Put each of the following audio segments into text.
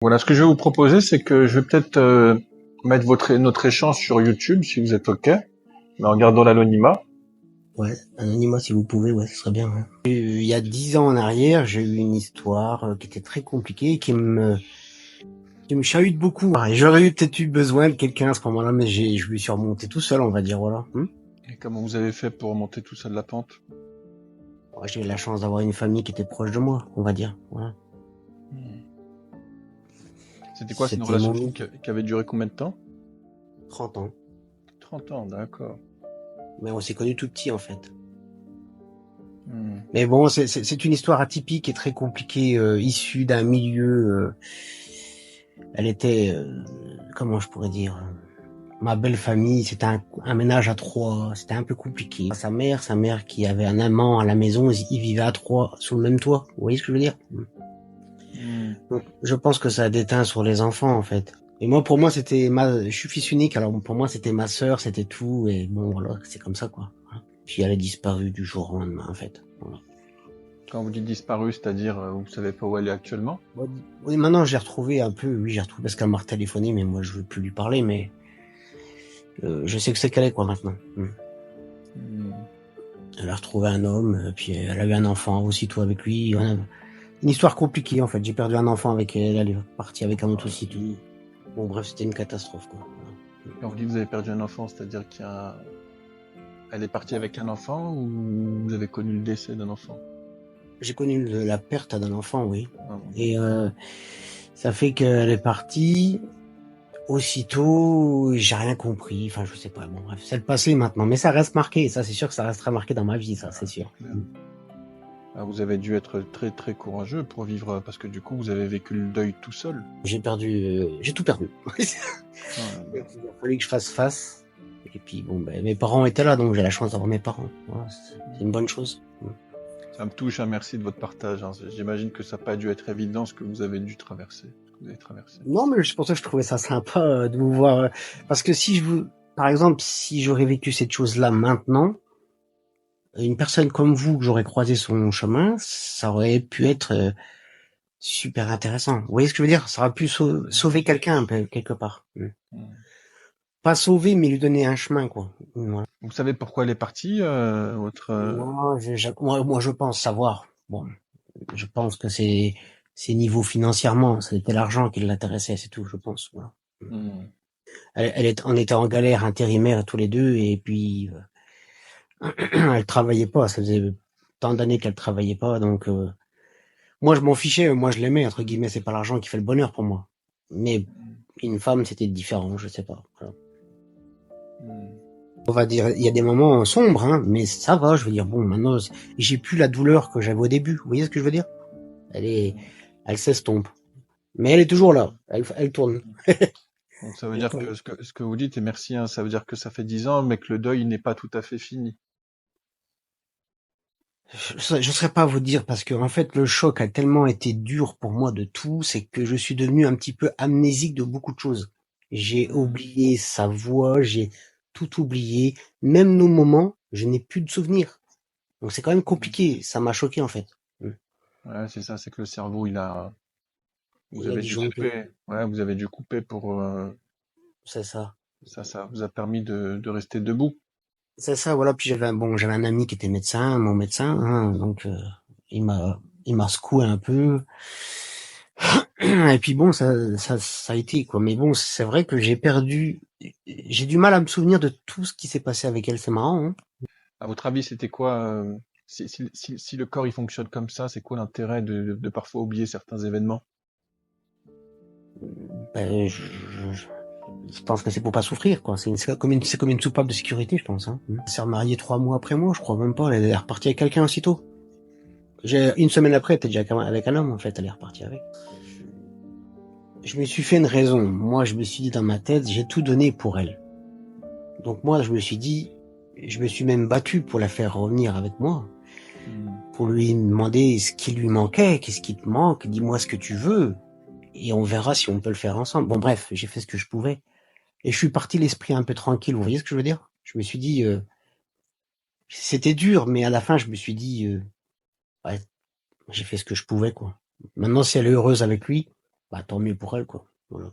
Voilà, ce que je vais vous proposer, c'est que je vais peut-être mettre notre échange sur YouTube, si vous êtes OK, mais en gardant l'anonymat. Ouais, anonymat si vous pouvez, ouais, ce serait bien. Ouais. Il y a 10 ans en arrière, j'ai eu une histoire qui était très compliquée, qui me chahute beaucoup. Et j'aurais peut-être eu besoin de quelqu'un à ce moment-là, mais je me suis remonté tout seul, on va dire, voilà. Et comment vous avez fait pour monter tout ça de la pente? Ouais, j'ai eu la chance d'avoir une famille qui était proche de moi, on va dire. Voilà. C'était quoi, c'est une C'était relation mon qui avait duré combien de temps? 30 ans. 30 ans, d'accord. Mais on s'est connus tout petit, en fait. Hmm. Mais bon, c'est une histoire atypique et très compliquée, issue d'un milieu. Elle était, comment je pourrais dire, ma belle famille, c'était un ménage à trois, c'était un peu compliqué. Sa mère qui avait un amant à la maison, ils vivaient à trois sous le même toit. Vous voyez ce que je veux dire? Hmm. Donc, je pense que ça a déteint sur les enfants, en fait. Et moi, pour moi, je suis fils unique, alors pour moi, c'était ma sœur, c'était tout, et bon, voilà, c'est comme ça, quoi. Puis elle a disparu du jour au lendemain, en fait. Voilà. Quand vous dites disparu, c'est-à-dire vous savez pas où elle est actuellement? Bon, oui, maintenant, j'ai retrouvé un peu, oui, j'ai retrouvé parce qu'elle m'a retéléphoné, mais moi, je veux plus lui parler, mais je sais que c'est qu'elle est, quoi, maintenant. Hmm. Elle a retrouvé un homme, puis elle a eu un enfant aussitôt avec lui. Une histoire compliquée, en fait. J'ai perdu un enfant avec elle est partie avec un motocycle. Bon, bref, c'était une catastrophe, quoi. Voilà. Quand vous dites que vous avez perdu un enfant, c'est-à-dire elle est partie avec un enfant ou vous avez connu le décès d'un enfant? J'ai connu la perte d'un enfant, oui. Ah, bon. Et ça fait qu'elle est partie. Aussitôt, j'ai rien compris. Enfin, je sais pas. Bon, bref, c'est le passé maintenant. Mais ça reste marqué. Ça, c'est sûr que ça restera marqué dans ma vie, ça, c'est sûr. Ah, vous avez dû être très très courageux pour vivre, parce que du coup vous avez vécu le deuil tout seul. J'ai tout perdu. Ah, Il a fallu que je fasse face. Et puis bon, ben, mes parents étaient là, donc j'ai la chance d'avoir mes parents. Voilà, c'est une bonne chose. ça me touche, hein, merci de votre partage, hein. J'imagine que ça n'a pas dû être évident ce que vous avez dû traverser. Ce que vous avez traversé. Non, mais c'est pour ça que je trouvais ça sympa de vous voir. Parce que par exemple, si j'aurais vécu cette chose-là maintenant, une personne comme vous que j'aurais croisé sur mon chemin, ça aurait pu être super intéressant. Vous voyez ce que je veux dire? Ça aurait pu sauver quelqu'un un peu, quelque part. Pas sauver, mais lui donner un chemin, quoi. Voilà. Vous savez pourquoi elle est partie, votre... Moi, je pense savoir. Bon, je pense que c'est niveau financièrement. C'était l'argent qui l'intéressait, c'est tout, je pense. Voilà. Hmm. On était en galère intérimaire tous les deux, et puis elle travaillait pas. Ça faisait tant d'années qu'elle travaillait pas, donc moi je m'en fichais. Moi je l'aimais entre guillemets. C'est pas l'argent qui fait le bonheur pour moi. Mais une femme, c'était différent. Je sais pas. Voilà. On va dire, il y a des moments sombres, hein, mais ça va. Je veux dire, bon, maintenant j'ai plus la douleur que j'avais au début. Vous voyez ce que je veux dire? Elle s'estompe, mais elle est toujours là. Elle tourne. Donc ça veut dire que ce que vous dites, et merci, hein, ça veut dire que ça fait 10 ans, mais que le deuil n'est pas tout à fait fini. Je saurais pas vous dire parce que en fait le choc a tellement été dur pour moi de tout, c'est que je suis devenu un petit peu amnésique de beaucoup de choses. J'ai oublié sa voix, j'ai tout oublié, même nos moments, je n'ai plus de souvenirs. Donc c'est quand même compliqué, ça m'a choqué en fait. Ouais, c'est ça, c'est que le cerveau, vous Il a avez dû disjoncté, couper. Ouais, vous avez dû couper pour, c'est ça. ça vous a permis de rester debout. C'est ça, voilà. Puis j'avais un ami qui était médecin, mon médecin, hein, donc il m'a secoué un peu. Et puis bon, ça a été quoi. Mais bon, c'est vrai que j'ai du mal à me souvenir de tout ce qui s'est passé avec elle. C'est marrant, hein. À votre avis, c'était quoi, si le corps il fonctionne comme ça, c'est quoi l'intérêt de parfois oublier certains événements? Ben, je pense que c'est pour pas souffrir, quoi. C'est comme une soupape de sécurité, je pense, hein. Elle s'est remariée 3 mois après moi, je crois même pas. Elle est repartie avec quelqu'un aussitôt. Une semaine après, elle était déjà avec un homme, en fait. Elle est repartie avec. Je me suis fait une raison. Moi, je me suis dit dans ma tête, j'ai tout donné pour elle. Donc moi, je me suis dit, je me suis même battu pour la faire revenir avec moi, pour lui demander ce qui lui manquait, qu'est-ce qui te manque, dis-moi ce que tu veux, et on verra si on peut le faire ensemble. Bon, bref, j'ai fait ce que je pouvais. Et je suis parti l'esprit un peu tranquille, vous voyez ce que je veux dire? Je me suis dit, c'était dur, mais à la fin, je me suis dit, ouais, j'ai fait ce que je pouvais, quoi. Maintenant, si elle est heureuse avec lui, bah tant mieux pour elle, quoi. Voilà.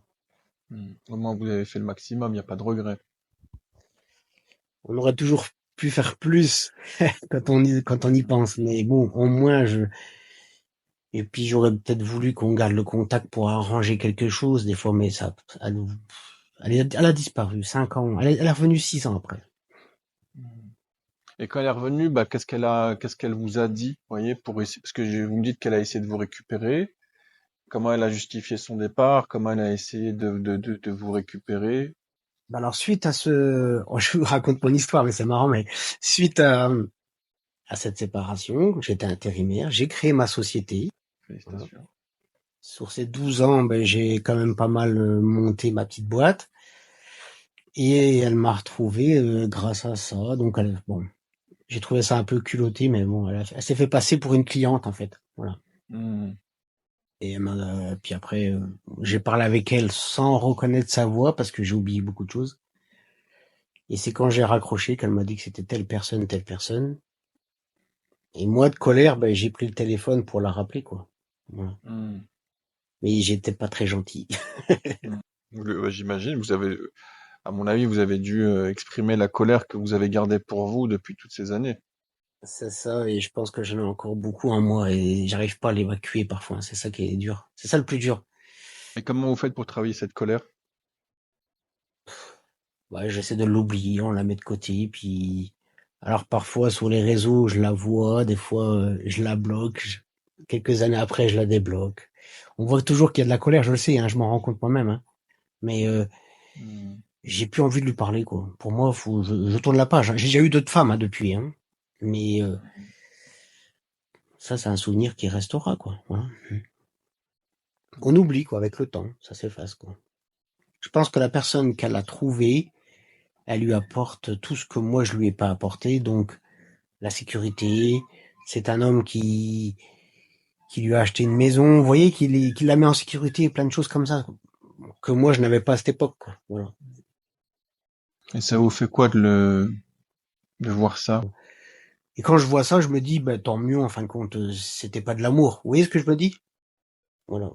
Au moins, vous avez fait le maximum, il n'y a pas de regret. On aurait toujours pu faire plus quand on y pense, mais bon, au moins et puis j'aurais peut-être voulu qu'on garde le contact pour arranger quelque chose des fois, mais ça, elle a disparu 5 ans. Elle est revenue 6 ans après. Et quand elle est revenue, bah, qu'est-ce qu'elle vous a dit, vous voyez, pour essayer, parce que vous me dites qu'elle a essayé de vous récupérer. Comment elle a justifié son départ? Comment elle a essayé de vous récupérer? Bah alors suite à je vous raconte mon histoire, mais c'est marrant, mais suite à cette séparation, j'étais intérimaire, j'ai créé ma société. Voilà. Félicitations. Sur ces 12 ans, ben, j'ai quand même pas mal monté ma petite boîte. Et elle m'a retrouvé grâce à ça. Donc, bon, j'ai trouvé ça un peu culotté, mais bon, elle s'est fait passer pour une cliente en fait. Voilà. Hmm. Et puis après, j'ai parlé avec elle sans reconnaître sa voix parce que j'ai oublié beaucoup de choses. Et c'est quand j'ai raccroché qu'elle m'a dit que c'était telle personne, telle personne. Et moi, de colère, ben, j'ai pris le téléphone pour la rappeler, quoi. Voilà. Hmm. Mais j'étais pas très gentil. Hmm. Ouais, j'imagine, à mon avis, vous avez dû exprimer la colère que vous avez gardée pour vous depuis toutes ces années. C'est ça, et je pense que j'en ai encore beaucoup en moi et j'arrive pas à l'évacuer parfois. C'est ça qui est dur. C'est ça le plus dur. Et comment vous faites pour travailler cette colère? Ouais, j'essaie de l'oublier, on la met de côté, puis alors parfois sur les réseaux, je la vois, des fois je la bloque, quelques années après, je la débloque. On voit toujours qu'il y a de la colère, je le sais, hein, je m'en rends compte moi-même, hein. Mais Hmm. j'ai plus envie de lui parler, quoi. Pour moi, je tourne la page, hein. J'ai déjà eu d'autres femmes hein, depuis, hein. Mais ça, c'est un souvenir qui restera, quoi. Voilà. On oublie, quoi, avec le temps, ça s'efface, quoi. Je pense que la personne qu'elle a trouvée, elle lui apporte tout ce que moi je lui ai pas apporté, donc la sécurité. C'est un homme qui lui a acheté une maison, vous voyez, qui la met en sécurité, plein de choses comme ça, que moi je n'avais pas à cette époque, quoi. Voilà. Et ça vous fait quoi de voir ça? Et quand je vois ça, je me dis, bah, tant mieux, en fin de compte, c'était pas de l'amour. Vous voyez ce que je me dis? Voilà.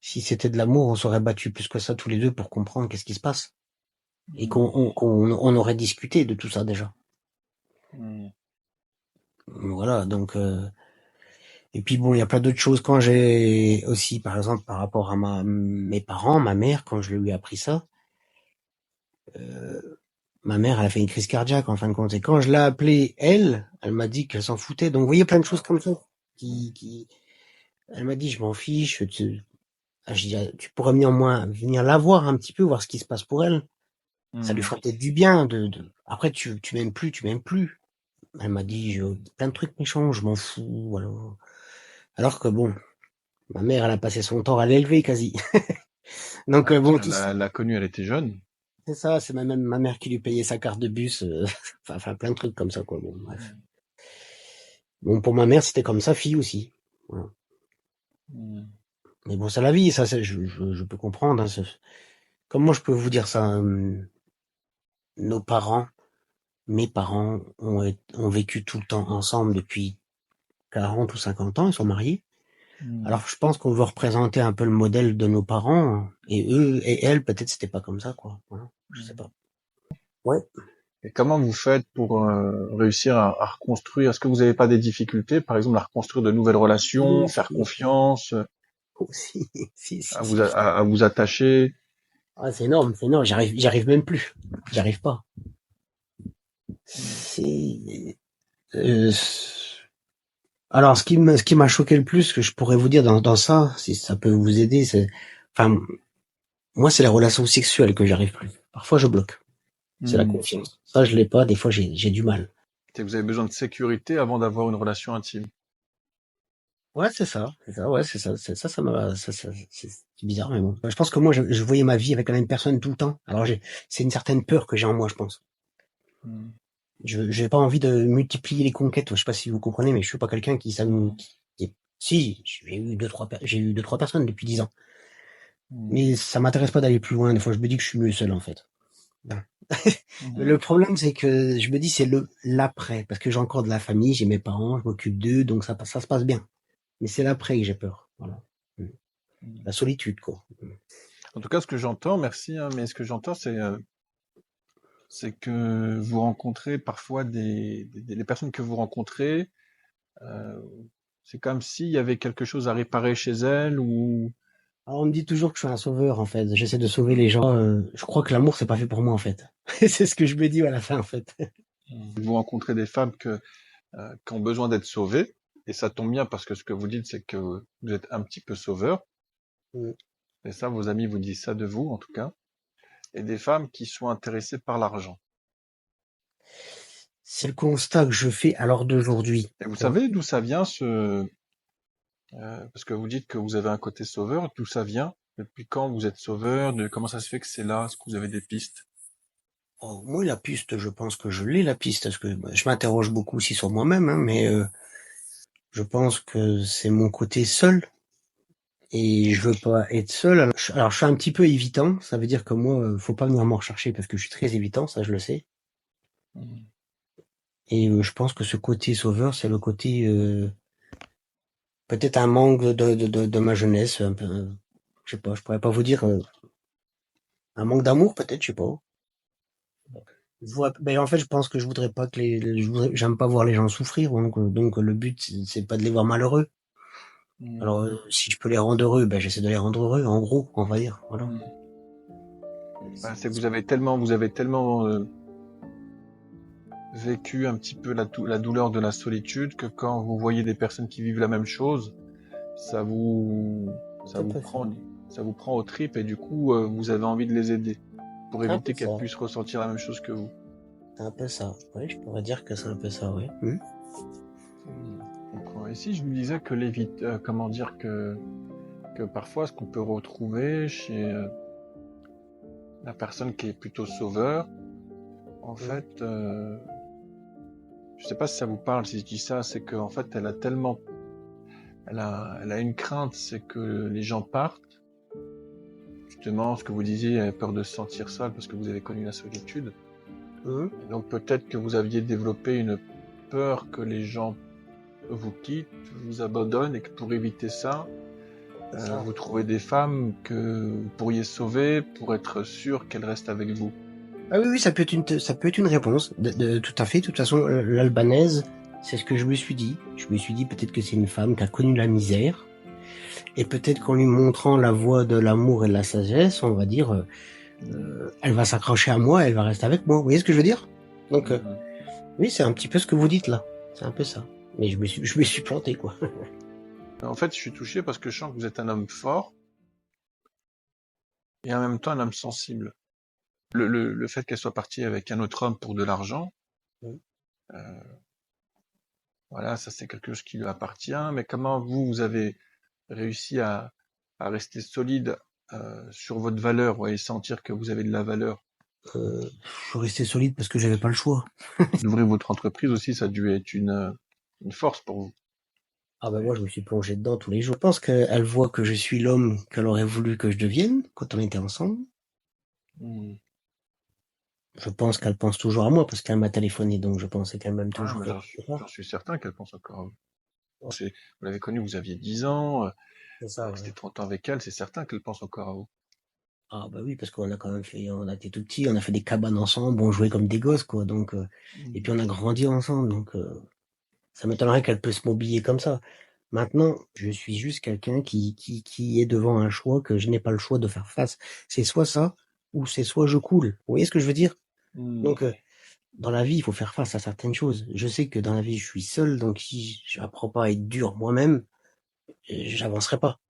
Si c'était de l'amour, on s'aurait battu plus que ça tous les deux pour comprendre qu'est-ce qui se passe. Et qu'on aurait discuté de tout ça déjà. Hmm. Voilà, donc et puis bon, il y a plein d'autres choses. Quand j'ai aussi, par exemple, par rapport à mes parents, ma mère, quand je lui ai appris ça, ma mère, elle a fait une crise cardiaque en fin de compte. Et quand je l'ai appelée, elle m'a dit qu'elle s'en foutait. Donc vous voyez plein de choses comme ça. Elle m'a dit, je m'en fiche. Je dis, tu pourrais néanmoins venir la voir un petit peu, voir ce qui se passe pour elle. Ça lui Hmm. ferait peut-être du bien. Après, tu m'aimes plus, tu m'aimes plus. Elle m'a dit, plein de trucs méchants, je m'en fous. Voilà. Alors que bon, ma mère, elle a passé son temps à l'élever quasi. Donc Ah, parce bon, qu'elle l'a connue, elle était jeune. c'est ça, c'est même ma mère qui lui payait sa carte de bus, enfin plein de trucs comme ça quoi. Bon, bref. Bon, pour ma mère, c'était comme sa fille aussi. Voilà. Hmm. Mais bon, c'est la vie, ça, je peux comprendre. Hein, comment je peux vous dire ça? Nos parents, mes parents ont vécu tout le temps ensemble depuis 40 ou 50 ans, ils sont mariés. Hmm. Alors je pense qu'on veut représenter un peu le modèle de nos parents, hein. Et eux et elles, peut-être c'était pas comme ça, quoi. Voilà. Je sais pas. Ouais. Et comment vous faites pour réussir à reconstruire? Est-ce que vous n'avez pas des difficultés, par exemple, à reconstruire de nouvelles relations, Oui, faire si, confiance, si, si, à si, si. à vous attacher? Ah, c'est énorme, j'arrive même plus. J'arrive pas. Hmm. C'est, euh, alors, ce qui m'a choqué le plus, que je pourrais vous dire dans ça, si ça peut vous aider, enfin, moi, c'est la relation sexuelle que j'arrive plus. Parfois, je bloque. C'est la Hmm. confiance. Ça, je l'ai pas. Des fois, j'ai du mal. C'est que vous avez besoin de sécurité avant d'avoir une relation intime. Ouais, c'est ça, ouais, c'est ça, c'est bizarre, mais bon. Je pense que moi, je voyais ma vie avec la même personne tout le temps. Alors, c'est une certaine peur que j'ai en moi, je pense. Hmm. J'ai pas envie de multiplier les conquêtes. Je sais pas si vous comprenez, mais je suis pas quelqu'un qui si, j'ai eu deux, trois personnes depuis 10 ans. Hmm. Mais ça m'intéresse pas d'aller plus loin. Des fois, je me dis que je suis mieux seul, en fait. Voilà. Mais Hmm. le problème, c'est que je me dis, c'est l'après. Parce que j'ai encore de la famille, j'ai mes parents, je m'occupe d'eux, donc ça se passe bien. Mais c'est l'après que j'ai peur. Voilà. la solitude, quoi. En tout cas, ce que j'entends, merci, hein, mais ce que j'entends, c'est que vous rencontrez parfois les personnes que vous rencontrez, euh, c'est comme s'il y avait quelque chose à réparer chez elles ou Alors, on me dit toujours que je suis un sauveur, en fait. J'essaie de sauver les gens. Je crois que l'amour, c'est pas fait pour moi, en fait. C'est ce que je me dis à la fin, en fait. vous rencontrez des femmes qui ont besoin d'être sauvées. Et ça tombe bien parce que ce que vous dites, c'est que vous êtes un petit peu sauveur. Mm. Et ça, vos amis vous disent ça de vous, en tout cas. Et des femmes qui sont intéressées par l'argent. C'est le constat que je fais à l'heure d'aujourd'hui. Et vous savez d'où ça vient parce que vous dites que vous avez un côté sauveur, d'où ça vient? Depuis quand vous êtes sauveur? Comment ça se fait que c'est là? Est-ce que vous avez des pistes? Oh, moi, la piste, je pense que je l'ai, la piste, parce que je m'interroge beaucoup aussi sur moi-même, hein, mais je pense que c'est mon côté seul, et je veux pas être seul. Alors, je suis un petit peu évitant, ça veut dire que moi, faut pas venir me rechercher parce que je suis très évitant, ça je le sais. Hmm. Et je pense que ce côté sauveur, c'est le côté peut-être un manque de ma jeunesse, un peu, je sais pas, je pourrais pas vous dire un manque d'amour, peut-être, je sais pas. Ben en fait, je pense que je voudrais pas que j'aime pas voir les gens souffrir, donc le but c'est pas de les voir malheureux. Hmm. Alors si je peux les rendre heureux, ben j'essaie de les rendre heureux, en gros, on va dire, voilà. Hmm. Bah, c'est que vous avez tellement vécu un petit peu la douleur de la solitude que quand vous voyez des personnes qui vivent la même chose, ça vous, ça C'est un vous peu ça. prend, ça vous prend aux tripes et du coup, vous avez envie de les aider pour C'est un peu éviter qu'elles ça. puissent ressentir la même chose que vous. C'est un peu ça. Oui, je pourrais dire que c'est un peu ça, oui. Hmm. Je comprends. Et si je vous disais que comment dire que parfois ce qu'on peut retrouver chez la personne qui est plutôt sauveur, en Hum, fait, je sais pas si ça vous parle si je dis ça, c'est qu'en fait elle a une crainte, c'est que les gens partent. Justement, ce que vous disiez, elle a peur de se sentir seule parce que vous avez connu la solitude. hum. Et donc peut-être que vous aviez développé une peur que les gens vous quittent, vous abandonnent et que pour éviter ça, C'est ça. vous trouvez des femmes que vous pourriez sauver pour être sûr qu'elles restent avec vous. Ah oui, oui, ça peut être une réponse, tout à fait. De toute façon, l'albanaise, c'est ce que je me suis dit. Je me suis dit peut-être que c'est une femme qui a connu la misère, et peut-être qu'en lui montrant la voie de l'amour et de la sagesse, on va dire, elle va s'accrocher à moi, elle va rester avec moi. Vous voyez ce que je veux dire? Donc, Mhm. oui, c'est un petit peu ce que vous dites là. C'est un peu ça. Mais je me suis planté, quoi. En fait, je suis touché parce que je sens que vous êtes un homme fort et en même temps un homme sensible. Le fait qu'elle soit partie avec un autre homme pour de l'argent, euh, voilà, ça c'est quelque chose qui lui appartient. Mais comment vous avez réussi à rester solide sur votre valeur, ouais, et sentir que vous avez de la valeur? Je suis resté solide parce que j'avais pas le choix. D'ouvrir votre entreprise aussi, ça a dû être une force pour vous. Ah ben moi, je me suis plongé dedans tous les jours. Je pense qu'elle voit que je suis l'homme qu'elle aurait voulu que je devienne quand on était ensemble. Hmm. Je pense qu'elle pense toujours à moi parce qu'elle m'a téléphoné, donc je pensais qu'elle m'aime Ah, toujours mais quelque j'en part. suis certain qu'elle pense encore à vous. Ouais, Vous l'avez connue, vous aviez 10 ans, c'est ça, ouais. restez 30 ans avec elle, c'est certain qu'elle pense encore à vous. Ah bah oui, parce qu'on a quand même fait, on a été tout petits, on a fait des cabanes ensemble, on jouait comme des gosses, quoi. Donc, et puis Hmm. on a grandi ensemble, donc ça m'étonnerait qu'elle puisse m'oublier comme ça. Maintenant, je suis juste quelqu'un qui est devant un choix que je n'ai pas le choix de faire face. C'est soit ça, ou c'est soit je coule. Vous voyez ce que je veux dire? Hmm. Donc, dans la vie, il faut faire face à certaines choses. Je sais que dans la vie, je suis seul, donc si je n'apprends pas à être dur moi-même, j'avancerai pas.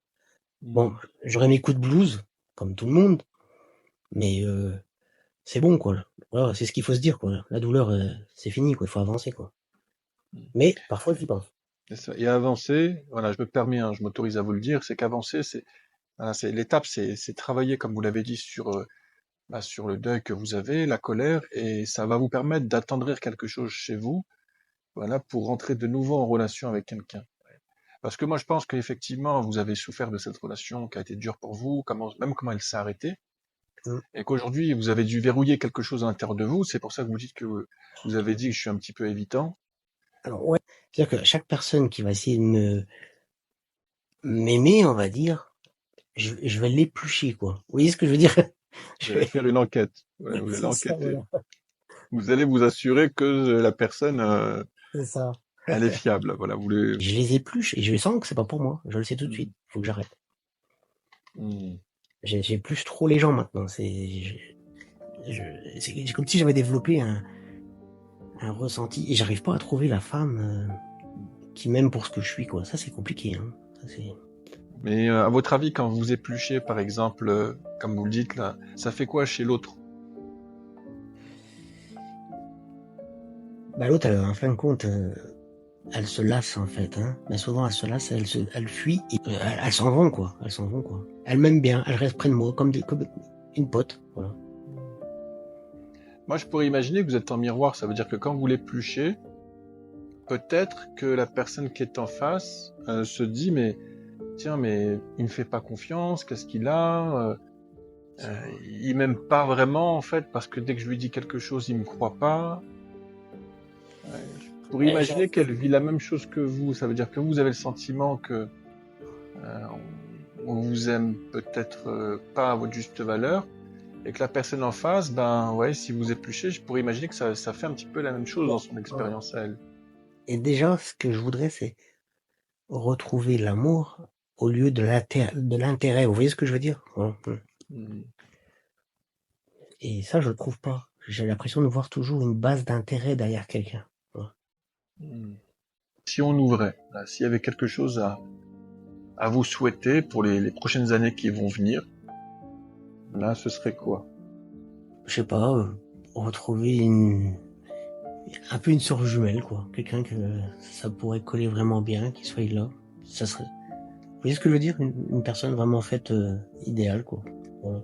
Bon, Hmm. j'aurai mes coups de blues, comme tout le monde, mais c'est bon, quoi. Voilà, c'est ce qu'il faut se dire, quoi. La douleur, c'est fini, quoi. Il faut avancer, quoi. Hmm. Mais parfois, j'y pense. C'est ça. Et avancer, voilà, je me permets, hein, je m'autorise à vous le dire, c'est qu'avancer, voilà, l'étape, c'est travailler, comme vous l'avez dit, sur le deuil que vous avez, la colère, et ça va vous permettre d'attendrir quelque chose chez vous, voilà, pour rentrer de nouveau en relation avec quelqu'un. Parce que moi, je pense qu'effectivement, vous avez souffert de cette relation qui a été dure pour vous, même comment elle s'est arrêtée, Mm. et qu'aujourd'hui, vous avez dû verrouiller quelque chose à l'intérieur de vous. C'est pour ça que vous dites que vous avez dit que je suis un petit peu évitant. Alors, ouais. C'est-à-dire que chaque personne qui va essayer de m'aimer, on va dire, je vais l'éplucher, quoi. Vous voyez ce que je veux dire? Vous Je allez vais... faire une enquête. Voilà, vous allez C'est ça, enquêter. voilà. Vous allez vous assurer que la personne, C'est ça. elle est fiable. Voilà, vous voulez. Je les épluche et je sens que c'est pas pour moi. Je le sais tout de suite. Hmm. Faut que j'arrête. Hmm. J'épluche trop les gens maintenant. C'est comme si j'avais développé un ressenti et j'arrive pas à trouver la femme qui m'aime pour ce que je suis, quoi. Ça, c'est compliqué, hein. Ça, c'est... Mais à votre avis, quand vous épluchez, par exemple, comme vous le dites là, ça fait quoi chez l'autre? Bah, l'autre, en fin de compte, elle se lasse, en fait, hein. Mais souvent, elle se lasse, elle fuit, et, elles s'en vont, quoi. Elles s'en vont, quoi. Elle m'aime bien, elle reste près de moi, comme une pote, voilà. Moi, je pourrais imaginer que vous êtes en miroir. Ça veut dire que quand vous l'épluchez, peut-être que la personne qui est en face se dit, mais tiens, mais il me fait pas confiance, qu'est-ce qu'il a? Il m'aime pas vraiment, en fait, parce que dès que je lui dis quelque chose, il me croit pas. Je pourrais imaginer qu'elle vit la même chose que vous. Ça veut dire que vous avez le sentiment que on vous aime peut-être pas à votre juste valeur, et que la personne en face, ben ouais, si vous épluchez, je pourrais imaginer que ça fait un petit peu la même chose dans son expérience à elle. Et déjà, ce que je voudrais, c'est retrouver l'amour au lieu de l'intérêt. Vous voyez ce que je veux dire? Voilà. Hmm. Et ça, je le trouve pas. J'ai l'impression de voir toujours une base d'intérêt derrière quelqu'un. Voilà. Hmm. Si on ouvrait, là, s'il y avait quelque chose à vous souhaiter pour les prochaines années qui vont venir, là, ce serait quoi? Je sais pas, retrouver un peu une sœur jumelle, quoi. Quelqu'un que ça pourrait coller vraiment bien, qui soit là. Ça serait, vous voyez ce que je veux dire? Une personne vraiment faite, idéale, quoi. Voilà.